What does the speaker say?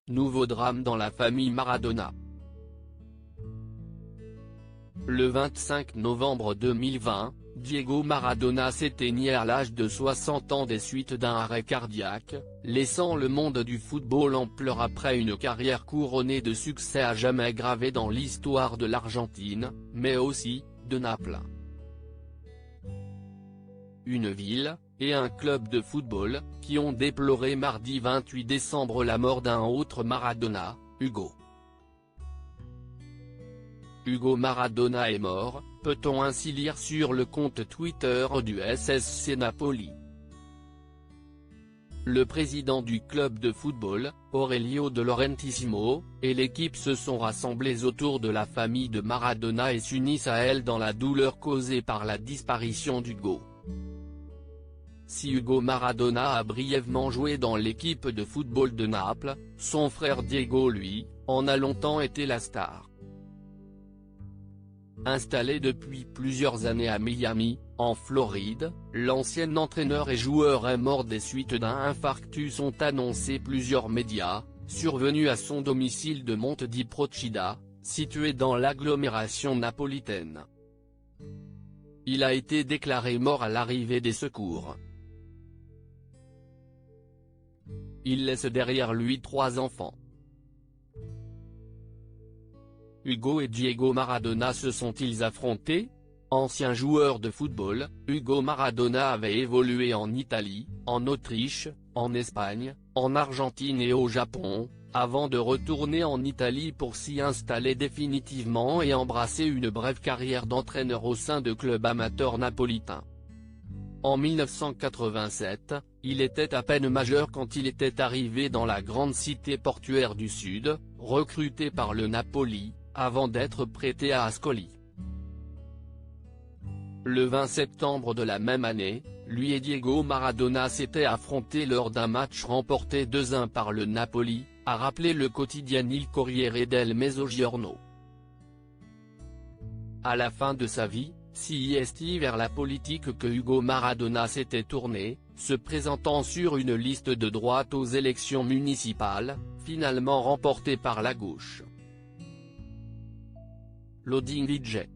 nouveau drame dans la famille Maradona. Le 25 novembre 2020, Diego Maradona s'éteignait à l'âge de 60 ans des suites d'un arrêt cardiaque, laissant le monde du football en pleurs après une carrière couronnée de succès à jamais gravée dans l'histoire de l'Argentine, mais aussi, de Naples. Une ville, et un club de football, qui ont déploré mardi 28 décembre la mort d'un autre Maradona, Hugo. Hugo Maradona est mort, peut-on ainsi lire sur le compte Twitter du SSC Napoli. Le président du club de football, Aurelio De Laurentissimo, et l'équipe se sont rassemblés autour de la famille de Maradona et s'unissent à elle dans la douleur causée par la disparition d'Hugo. Si Hugo Maradona a brièvement joué dans l'équipe de football de Naples, son frère Diego lui, en a longtemps été la star. Installé depuis plusieurs années à Miami, en Floride, l'ancien entraîneur et joueur est mort des suites d'un infarctus ont annoncé plusieurs médias, survenu à son domicile de Monte di Procida, situé dans l'agglomération napolitaine. Il a été déclaré mort à l'arrivée des secours. Il laisse derrière lui 3 enfants. Hugo et Diego Maradona se sont-ils affrontés? Ancien joueur de football, Hugo Maradona avait évolué en Italie, en Autriche, en Espagne, en Argentine et au Japon, avant de retourner en Italie pour s'y installer définitivement et embrasser une brève carrière d'entraîneur au sein de clubs amateurs napolitains. En 1987, il était à peine majeur quand il était arrivé dans la grande cité portuaire du Sud, recruté par le Napoli, avant d'être prêté à Ascoli. Le 20 septembre de la même année, lui et Diego Maradona s'étaient affrontés lors d'un match remporté 2-1 par le Napoli, a rappelé le quotidien Il Corriere del Mezzogiorno. À la fin de sa vie, c'est vers la politique que Hugo Maradona s'était tourné, se présentant sur une liste de droite aux élections municipales, finalement remportée par la gauche. Loading VJ.